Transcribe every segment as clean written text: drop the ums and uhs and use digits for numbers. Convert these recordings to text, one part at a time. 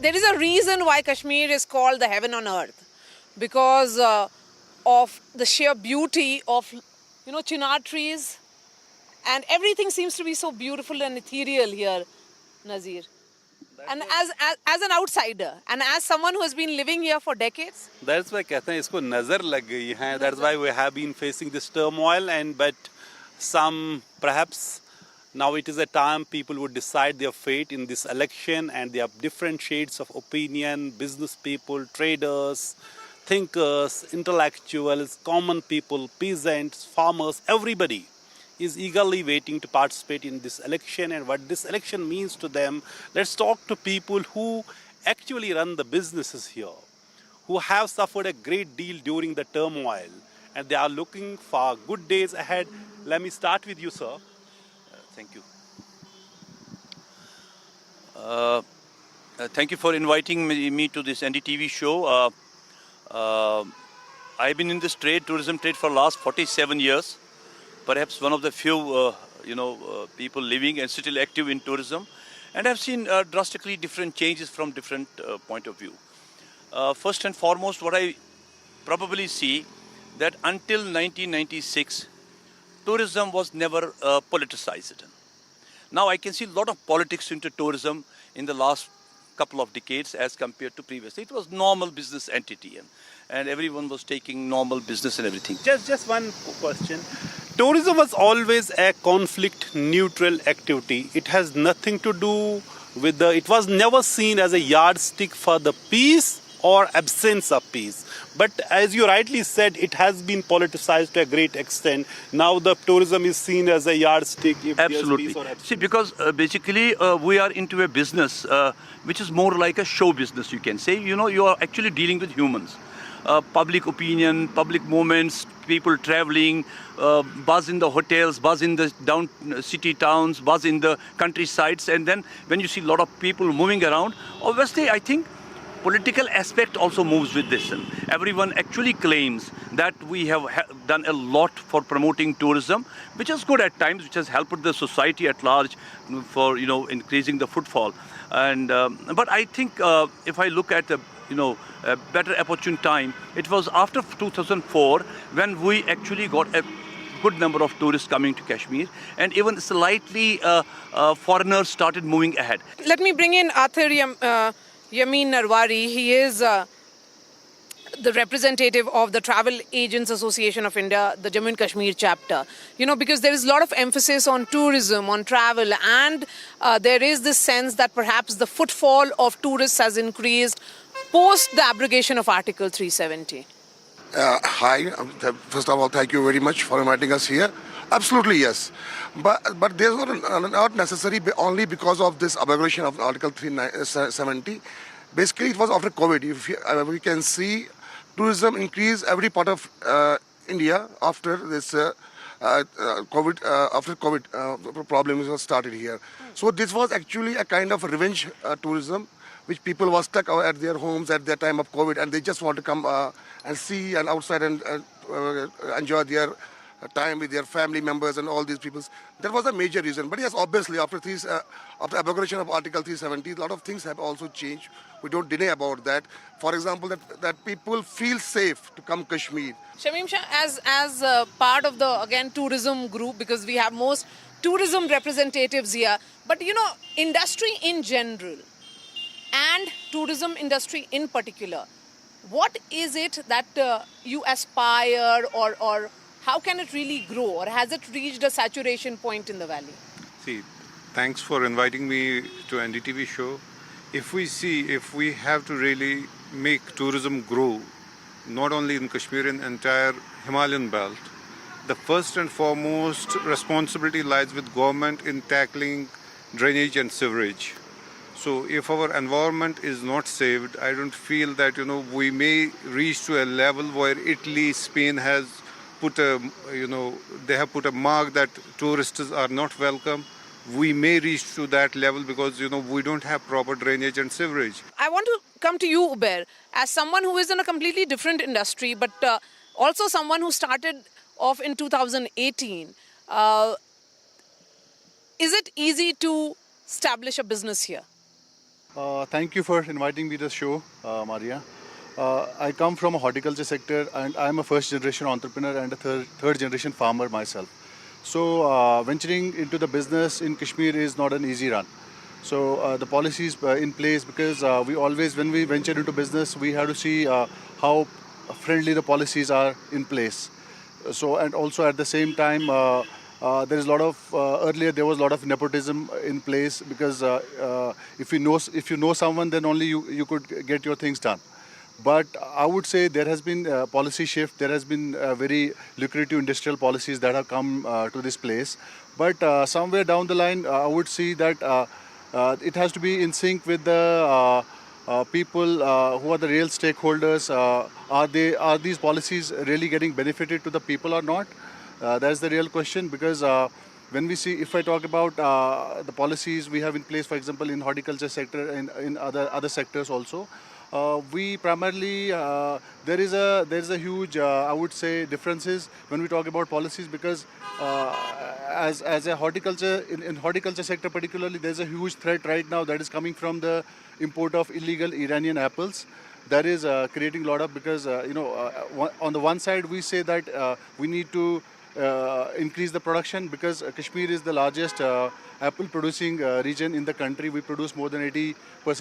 there is a reason why Kashmir is called the heaven on earth, because of the sheer beauty of, chinar trees, and everything seems to be so beautiful and ethereal here, Nazir. And as an outsider and as someone who has been living here for decades. That's why कहते हैं इसको नजर लग गई है. That's why we have been facing this turmoil, and but some perhaps now it is a time people would decide their fate in this election, and there are different shades of opinion, business people, traders, thinkers, intellectuals, common people, peasants, farmers, everybody is eagerly waiting to participate in this election and what this election means to them. Let's talk to people who actually run the businesses here, who have suffered a great deal during the turmoil, and they are looking for good days ahead. Let me start with you, sir. Thank you. Thank you for inviting me to this NDTV show. I've been in this tourism trade for the last 47 years. Perhaps one of the few, people living and still active in tourism. And I've seen drastically different changes from different point of view. First and foremost, what I probably see that until 1996, tourism was never politicized. Now I can see a lot of politics into tourism in the last couple of decades as compared to previously. It was normal business entity and everyone was taking normal business and everything. Just one question. Tourism was always a conflict neutral activity. It has nothing to do with it was never seen as a yardstick for the peace or absence of peace. But as you rightly said, it has been politicized to a great extent. Now the tourism is seen as a yardstick. If Absolutely. Peace or absence. See, because basically we are into a business which is more like a show business, you can say. You are actually dealing with humans. Public opinion, public moments, people traveling, buzz in the hotels, buzz in the down city towns, buzz in the countrysides. And then when you see a lot of people moving around, obviously I think political aspect also moves with this. And everyone actually claims that we have done a lot for promoting tourism, which is good at times, which has helped the society at large for increasing the footfall. And but I think if I look at a better opportune time, it was after 2004 when we actually got a good number of tourists coming to Kashmir, and even slightly foreigners started moving ahead. Let me bring in Arthur Yamin Narwari. He is the representative of the Travel Agents Association of India, the Jammu and Kashmir chapter. Because there is a lot of emphasis on tourism, on travel, and there is this sense that perhaps the footfall of tourists has increased post the abrogation of Article 370. Hi, first of all, thank you very much for inviting us here. Absolutely, yes. But there's not necessary only because of this abrogation of Article 370. Basically, it was after COVID. If we can see tourism increase every part of India after this COVID, after COVID problems was started here. So this was actually a kind of revenge tourism, which people were stuck at their homes at their time of COVID, and they just want to come and see and outside and enjoy their time with their family members and all these people. That was a major reason. But yes, obviously, after abrogation of Article 370, a lot of things have also changed. We don't deny about that. For example, that people feel safe to come Kashmir. Shamim Shah, as part of the, again, tourism group, because we have most tourism representatives here, but industry in general, and tourism industry in particular, what is it that you aspire, or how can it really grow, or has it reached a saturation point in the valley? See, thanks for inviting me to NDTV show. If we have to really make tourism grow, not only in Kashmir, in entire Himalayan belt, the first and foremost responsibility lies with government in tackling drainage and sewerage. So if our environment is not saved, I don't feel that we may reach to a level where Italy, Spain has put they have put a mark that tourists are not welcome. We may reach to that level because we don't have proper drainage and sewerage. I want to come to you, Uber, as someone who is in a completely different industry, but also someone who started off in 2018. Is it easy to establish a business here? Thank you for inviting me to the show, Maria. I come from a horticulture sector and I'm a first generation entrepreneur and a third generation farmer myself. So venturing into the business in Kashmir is not an easy run. So the policies in place because we always, when we venture into business, we have to see how friendly the policies are in place. So and also at the same time, there is a lot of earlier there was a lot of nepotism in place because if you know someone, then only you could get your things done. But I would say there has been a policy shift. There has been very lucrative industrial policies that have come to this place. But somewhere down the line, I would see that it has to be in sync with the people who are the real stakeholders. Are these policies really getting benefited to the people or not? That's the real question because when we see, if I talk about the policies we have in place, for example, in horticulture sector and in other sectors also, we primarily there is a huge I would say differences when we talk about policies because as a horticulture in horticulture sector particularly, there's a huge threat right now that is coming from the import of illegal Iranian apples. That is creating a lot of because on the one side we say that we need to increase the production because Kashmir is the largest apple producing region in the country. We produce more than 80%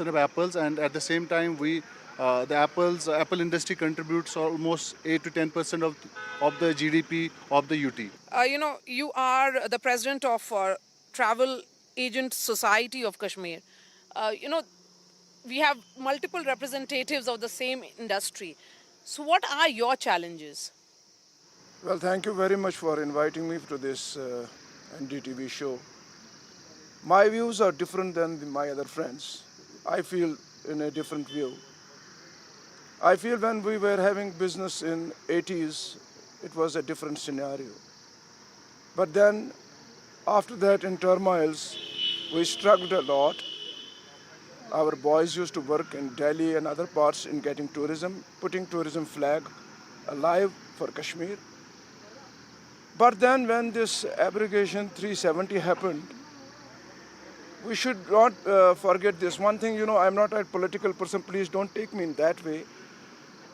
of apples, and at the same time, the apple industry contributes almost 8 to 10% of the GDP of the UT. You are the president of Travel Agent Society of Kashmir. We have multiple representatives of the same industry. So, what are your challenges? Well, thank you very much for inviting me to this NDTV show. My views are different than my other friends. I feel in a different view. I feel when we were having business in 80s, it was a different scenario. But then, after that in turmoils, we struggled a lot. Our boys used to work in Delhi and other parts in getting tourism, putting tourism flag alive for Kashmir. But then when this abrogation 370 happened, we should not forget this. One thing, I'm not a political person, please don't take me in that way.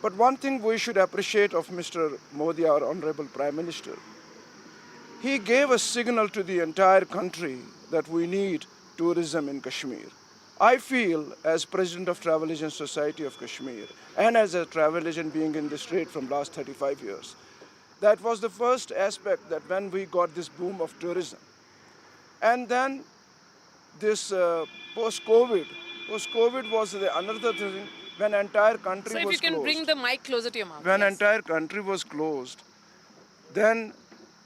But one thing we should appreciate of Mr. Modi, our Honorable Prime Minister, he gave a signal to the entire country that we need tourism in Kashmir. I feel, as President of Travel Agent Society of Kashmir, and as a travel agent being in this trade from last 35 years, that was the first aspect that when we got this boom of tourism. And then this post-COVID was another thing when entire country So, if was you can closed. bring the mic closer to your mouth. When yes. entire country was closed, then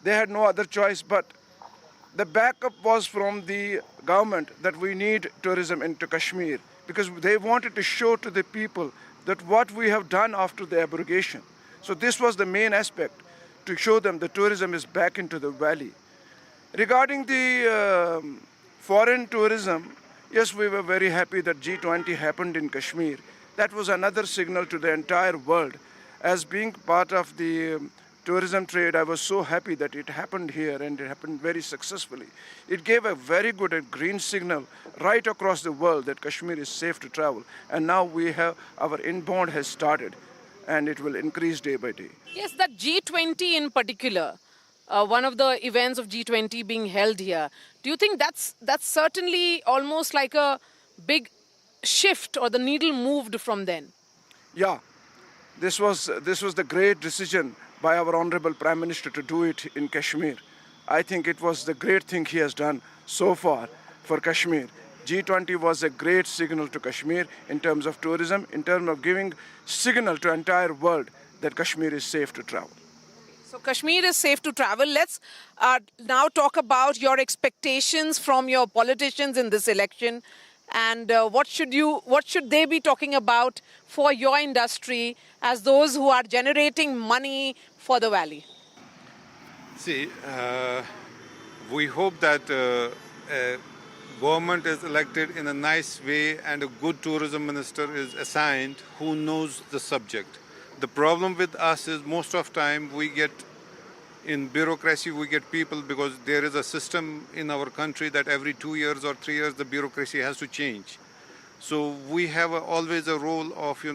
they had no other choice but the backup was from the government that we need tourism into Kashmir because they wanted to show to the people that what we have done after the abrogation. So this was the main aspect, to show them the tourism is back into the valley. Regarding the foreign tourism, yes, we were very happy that G20 happened in Kashmir. That was another signal to the entire world. As being part of the tourism trade, I was so happy that it happened here and it happened very successfully. It gave a very good and green signal right across the world that Kashmir is safe to travel. And now we have, our inbound has started and it will increase day by day. Yes, that G20 in particular, one of the events of G20 being held here. Do you think that's certainly almost like a big shift, or the needle moved from then? Yeah, this was the great decision by our Honorable Prime Minister to do it in Kashmir. I think it was the great thing he has done so far for Kashmir. G20 was a great signal to Kashmir in terms of tourism, in terms of giving signal to entire world that Kashmir is safe to travel. So Kashmir is safe to travel. Let's now talk about your expectations from your politicians in this election, and what should they be talking about for your industry as those who are generating money for the valley? See, we hope that government is elected in a nice way and a good tourism minister is assigned who knows the subject. The problem with us is most of time we get in bureaucracy, we get people because there is a system in our country that every 2 years or 3 years the bureaucracy has to change. So we have always a role of,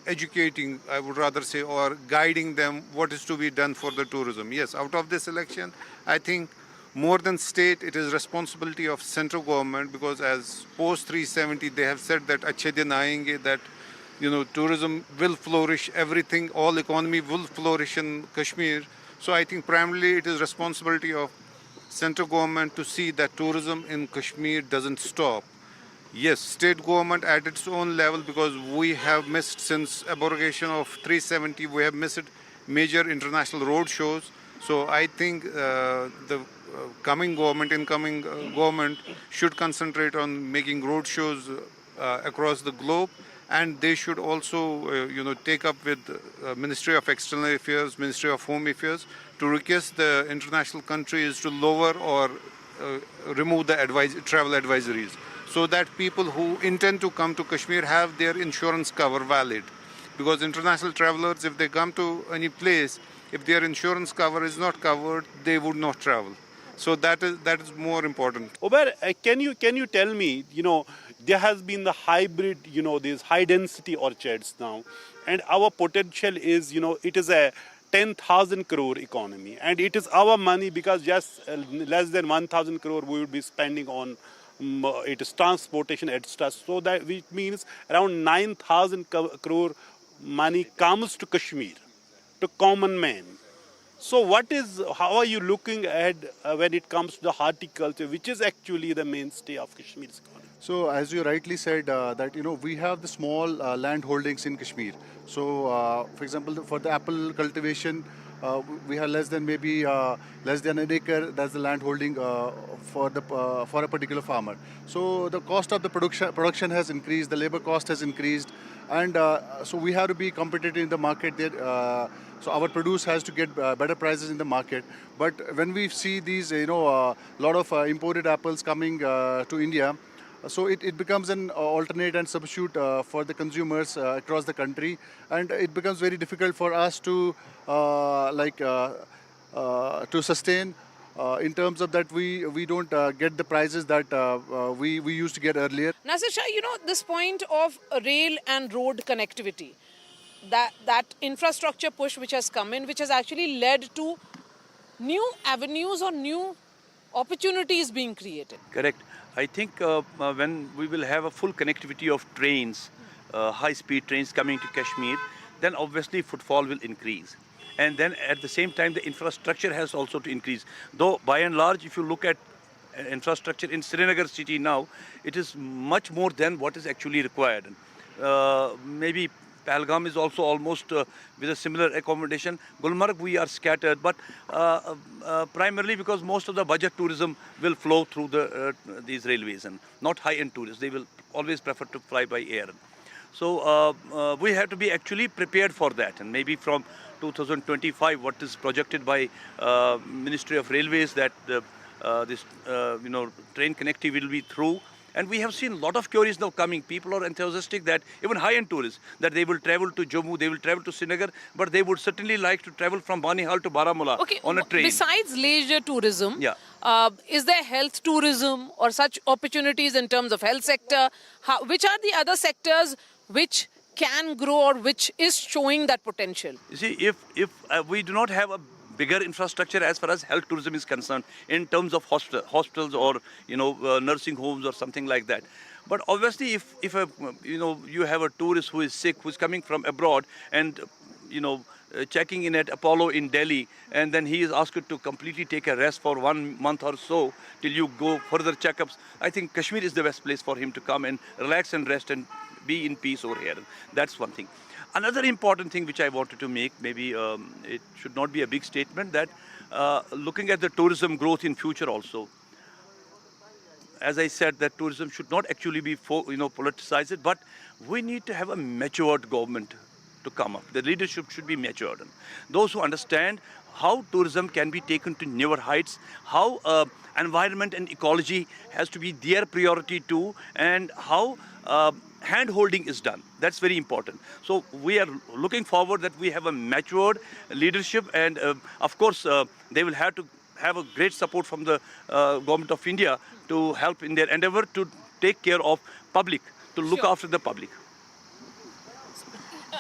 educating, I would rather say, or guiding them what is to be done for the tourism. Yes, out of this election, I think more than state, it is responsibility of central government, because as post 370, they have said that achhe din aayenge, that tourism will flourish, everything, all economy will flourish in Kashmir. So I think primarily it is responsibility of central government to see that tourism in Kashmir doesn't stop. Yes, state government at its own level, because we have missed since abrogation of 370, we have missed major international road shows. So I think the coming government, incoming government should concentrate on making road shows across the globe, and they should also, take up with Ministry of External Affairs, Ministry of Home Affairs, to request the international countries to lower or remove the travel advisories, so that people who intend to come to Kashmir have their insurance cover valid. Because international travelers, if they come to any place, if their insurance cover is not covered, they would not travel. So that is more important. Ober, can you tell me, there has been the hybrid, these high density orchards now, and our potential is, it is a 10,000 crore economy, and it is our money, because just less than 1,000 crore we would be spending on it is transportation, etc. So that which means around 9,000 crore money comes to Kashmir, to common man. So how are you looking ahead when it comes to the horticulture, which is actually the mainstay of Kashmir's economy? So as you rightly said, that we have the small land holdings in Kashmir. So for example, for the apple cultivation, we have less than an acre. That's the land holding for a particular farmer. So the cost of the production has increased, the labor cost has increased, and so we have to be competitive in the market there. So our produce has to get better prices in the market. But when we see these, lot of imported apples coming to India, so it becomes an alternate and substitute for the consumers across the country, and it becomes very difficult for us to sustain in terms of that we don't get the prices that we used to get earlier. Nasir Shah, this point of rail and road connectivity, that infrastructure push which has come in, which has actually led to new avenues or new opportunities being created. Correct. I think when we will have a full connectivity of trains, high-speed trains coming to Kashmir, then obviously footfall will increase. And then at the same time, the infrastructure has also to increase. Though by and large, if you look at infrastructure in Srinagar city now, it is much more than what is actually required. Maybe Pahalgam is also almost with a similar accommodation. Gulmarg, we are scattered, but primarily because most of the budget tourism will flow through these railways, and not high-end tourists. They will always prefer to fly by air. So we have to be actually prepared for that, and maybe from 2025, what is projected by Ministry of Railways, that this train connectivity will be through. And we have seen a lot of queries now coming. People are enthusiastic that even high-end tourists, that they will travel to Jammu, they will travel to Srinagar, but they would certainly like to travel from Banihal to Baramulla on a train. Besides leisure tourism, Yeah. Is there health tourism or such opportunities in terms of health sector? Which are the other sectors which can grow or which is showing that potential? You see, if we do not have a bigger infrastructure as far as health tourism is concerned, in terms of hospitals or nursing homes or something like that. But obviously, if you have a tourist who is sick, who is coming from abroad, and checking in at Apollo in Delhi, and then he is asked to completely take a rest for 1 month or so till you go further checkups, I think Kashmir is the best place for him to come and relax and rest and be in peace over here. That's one thing. Another important thing which I wanted to make, maybe it should not be a big statement, that looking at the tourism growth in future also, as I said, that tourism should not actually be politicized, but we need to have a matured government to come up. The leadership should be matured. Those who understand how tourism can be taken to newer heights, how environment and ecology has to be their priority too, and how hand-holding is done. That's very important. So we are looking forward that we have a matured leadership, and of course they will have to have a great support from the government of India to help in their endeavor to take care of public, to look Sure. after the public.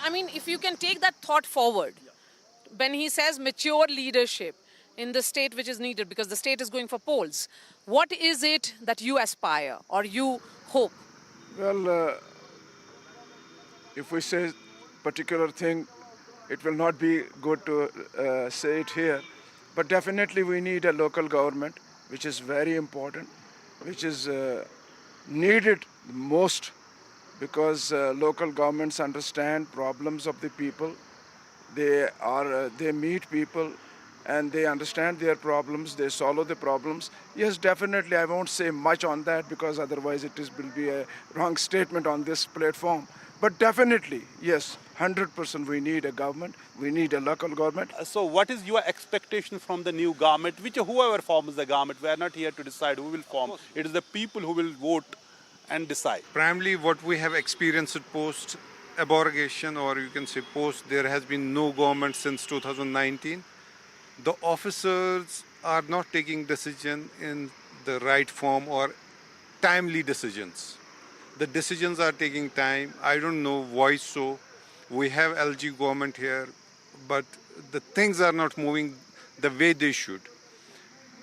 I mean, if you can take that thought forward, when he says mature leadership in the state which is needed, because the state is going for polls, what is it that you aspire or you hope? Well, if we say particular thing, it will not be good to say it here. But definitely we need a local government, which is very important, which is needed most because local governments understand problems of the people. They meet people and they understand their problems, they solve the problems. Yes, definitely, I won't say much on that because otherwise will be a wrong statement on this platform. But definitely, yes, 100% we need a government, we need a local government. So what is your expectation from the new government, whoever forms the government? We are not here to decide who will form. It is the people who will vote and decide. Primarily, what we have experienced post abrogation, or you can say post, there has been no government since 2019. The officers are not taking decision in the right form or timely decisions. The decisions are taking time. I don't know why so. We have LG government here, but the things are not moving the way they should.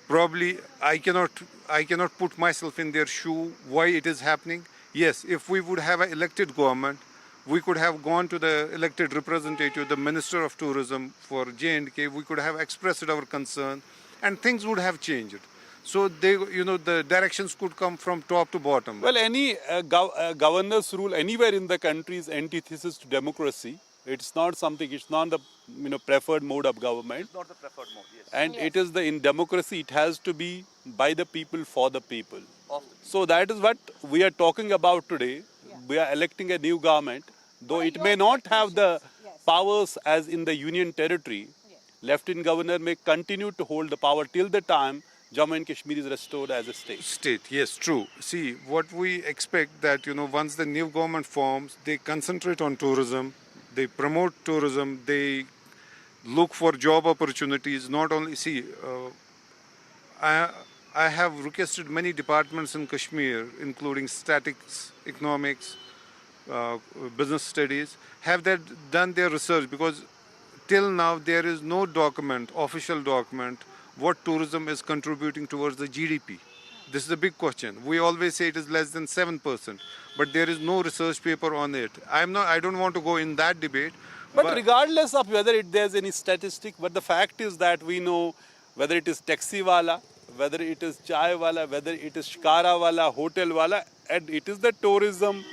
Probably I cannot put myself in their shoe why it is happening. Yes, if we would have an elected government, we could have gone to the elected representative, the Minister of Tourism for J&K, we could have expressed our concern and things would have changed. So the directions could come from top to bottom. Well, any governor's rule anywhere in the country is antithesis to democracy. It's not the preferred mode of government. Not the preferred mode, yes. And it is in democracy, it has to be by the people, for the people. So that is what we are talking about today. We are electing a new government, though it may not have the powers as in the union territory. Lieutenant governor may continue to hold the power till the time Jammu and Kashmir is restored as a state. Yes, true. See, what we expect that, once the new government forms, they concentrate on tourism, they promote tourism, they look for job opportunities, not only, I have requested many departments in Kashmir, including statistics, economics, business studies, have done their research because till now there is no official document, what tourism is contributing towards the GDP. This is a big question. We always say it is less than 7%, but there is no research paper on it. I don't want to go in that debate. But regardless of whether there's any statistic, but the fact is that we know whether it is taxi wala, whether it is chai wala, whether it is shikara wala, hotel wala, and it is the tourism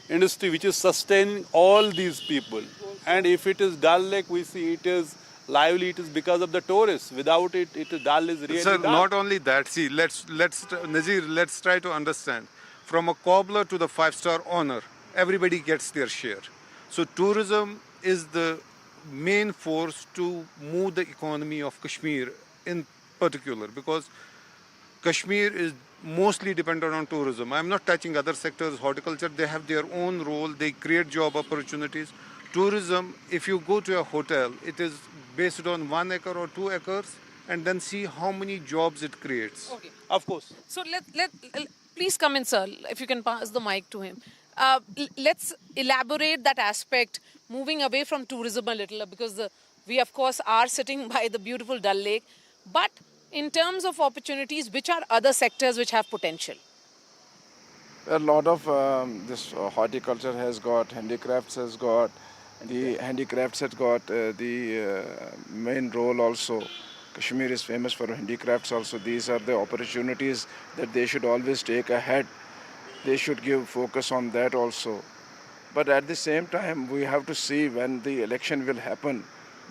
industry which is sustaining all these people. And if it is Dal Lake, we see it is lively, it is because of the tourists. Without it, Dal is really Sir, dull. not only that. See, Nazir, let's try to understand. From a cobbler to the 5-star owner, everybody gets their share. So tourism is the main force to move the economy of Kashmir in particular, because Kashmir is mostly dependent on tourism. I'm not touching other sectors, horticulture, they have their own role, they create job opportunities. Tourism, if you go to a hotel, it is based on 1 acre or 2 acres, and then see how many jobs it creates. Okay. Of course. So please come in, sir, if you can pass the mic to him. Let's elaborate that aspect, moving away from tourism a little, because we, of course, are sitting by the beautiful Dal Lake. But in terms of opportunities, which are other sectors which have potential? A lot of this horticulture has got, handicrafts has got, the handicrafts has got the main role also. Kashmir is famous for handicrafts also. These are the opportunities that they should always take ahead. They should give focus on that also. But at the same time, we have to see when the election will happen,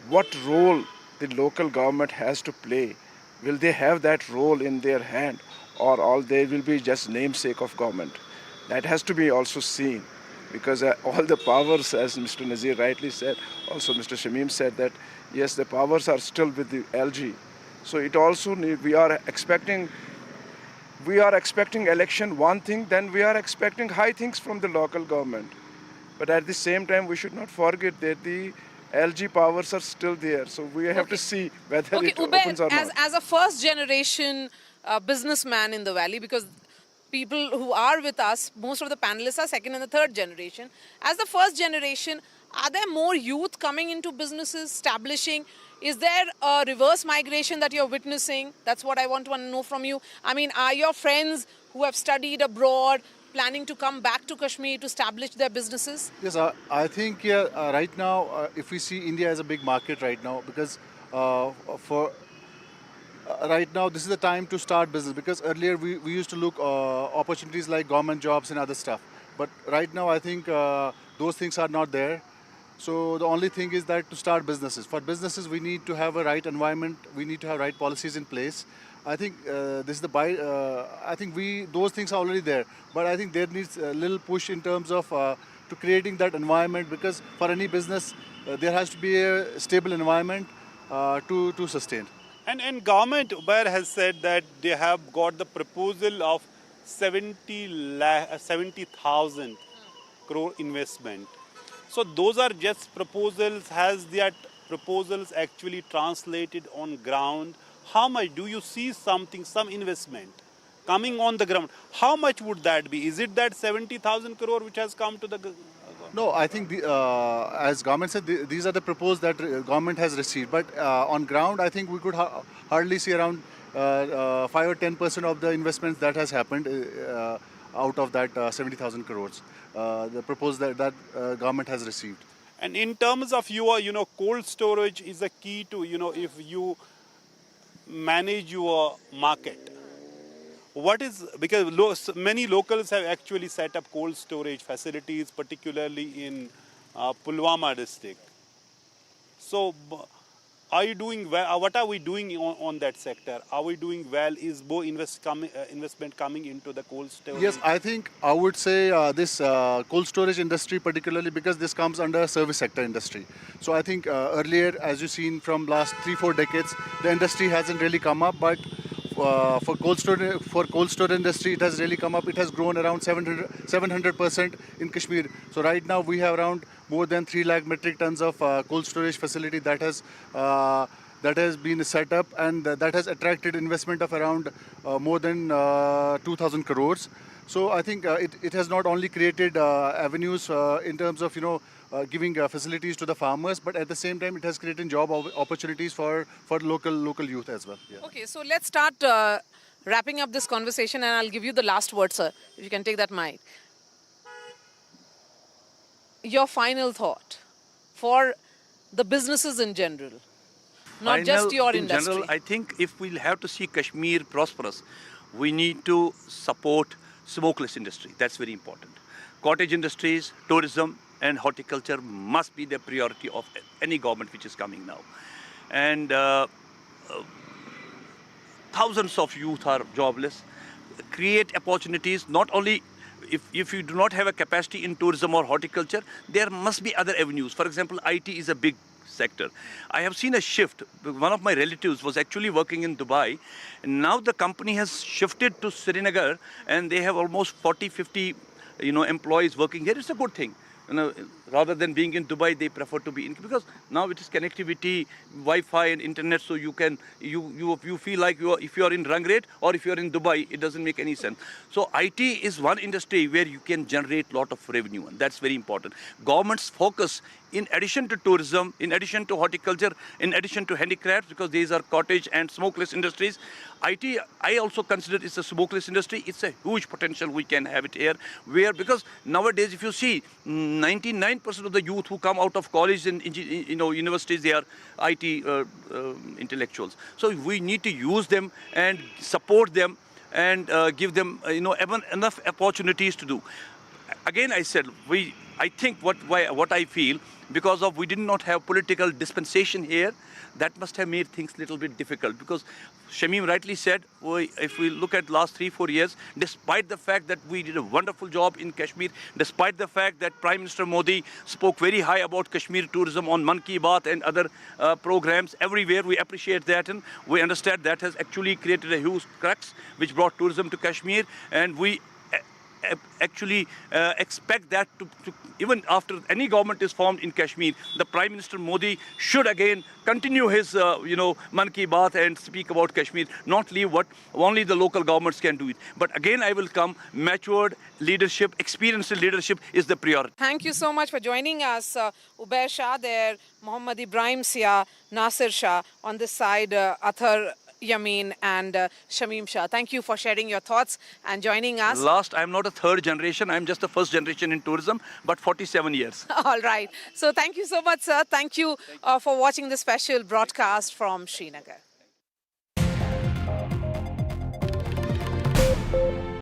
what role the local government has to play. Will they have that role in their hand, or all they will be just namesake of government? That has to be also seen, because all the powers, as Mr. Nazir rightly said, also Mr. Shamim said that, yes, the powers are still with the LG. So it also we are expecting election one thing, then we are expecting high things from the local government. But at the same time, we should not forget that the LG powers are still there. So we have to see whether it opens or not. As a first generation businessman in the valley, because people who are with us, most of the panelists are second and the third generation. As the first generation, are there more youth coming into businesses, establishing? Is there a reverse migration that you're witnessing? That's what I want to know from you. I mean, are your friends who have studied abroad planning to come back to Kashmir to establish their businesses? Yes, I think right now, if we see India as a big market right now, because for right now this is the time to start business. Because earlier we used to look opportunities like government jobs and other stuff, but right now I think those things are not there. So the only thing is that to start businesses. For businesses, we need to have a right environment. We need to have right policies in place. I think this is the I think those things are already there, but I think there needs a little push in terms of to creating that environment, because for any business there has to be a stable environment to sustain. And government Uber has said that they have got the proposal of 70,000 crore investment. So those are just proposals. Has that proposals actually translated on ground? How much do you see some investment coming on the ground? How much would that be? Is it that 70,000 crore which has come to the No, I think as government said, these are the proposals that government has received. But on ground, I think we could hardly see around 5 or 10% of the investments that has happened out of that 70,000 crores. The proposal that government has received. And in terms of your, cold storage is a key to, if you manage your market. What is, because many locals have actually set up cold storage facilities, particularly in Pulwama district. So are you doing well? What are we doing on that sector? Are we doing well? Is more investment coming into the cold storage? Yes, I think I would say this cold storage industry particularly, because this comes under service sector industry. So I think earlier, as you've seen from last 3-4 decades, the industry hasn't really come up, but for cold storage industry, it has really come up. It has grown around 700% in Kashmir. So right now we have around more than 3 lakh metric tons of cold storage facility that has been set up, and that has attracted investment of around more than 2,000 crores. So I think it has not only created avenues in terms of giving facilities to the farmers, but at the same time it has created job opportunities for local youth as well. Yeah. Okay, so let's start wrapping up this conversation, and I'll give you the last word, sir, if you can take that mic. Your final thought for the businesses in general, not just your in industry. general, I think if we'll have to see Kashmir prosperous, we need to support smokeless industry. That's very important. Cottage industries, tourism, and horticulture must be the priority of any government which is coming now. And thousands of youth are jobless. Create opportunities, not only if you do not have a capacity in tourism or horticulture, there must be other avenues. For example, IT is a big sector. I have seen a shift. One of my relatives was actually working in Dubai, and now the company has shifted to Srinagar, and they have almost 40-50 employees working here. It's a good thing. Rather than being in Dubai, they prefer to be in, because now it is connectivity, Wi-Fi and internet, so you feel like if you are in Rangret or if you are in Dubai, it doesn't make any sense. So IT is one industry where you can generate lot of revenue, and that's very important. Government's focus, in addition to tourism, in addition to horticulture, in addition to handicrafts, because these are cottage and smokeless industries, IT, I also consider it's a smokeless industry. It's a huge potential we can have it here, because nowadays, if you see, 99% of the youth who come out of college and universities, they are IT intellectuals. So we need to use them and support them and give them enough opportunities to do. Again, I said, I think what I feel, because of we did not have political dispensation here, that must have made things a little bit difficult. Because Shamim rightly said, if we look at last 3-4 years, despite the fact that we did a wonderful job in Kashmir, despite the fact that Prime Minister Modi spoke very high about Kashmir tourism on Man Ki Baat and other programs everywhere, we appreciate that, and we understand that has actually created a huge crux which brought tourism to Kashmir, and we actually expect that to even after any government is formed in Kashmir, the Prime Minister Modi should again continue his Man Ki Baat and speak about Kashmir, not leave what only the local governments can do it. But again, I will come, matured leadership, experienced leadership is the priority. Thank you so much for joining us. Ubair Shah there, Mohammad Ibrahim Sia, Nasir Shah. On this side, Athar Yamin and Shamim Shah. Thank you for sharing your thoughts and joining us. Last, I'm not a third generation, I'm just the first generation in tourism, but 47 years. All right. So thank you so much, sir. Thank you for watching this special broadcast from Srinagar.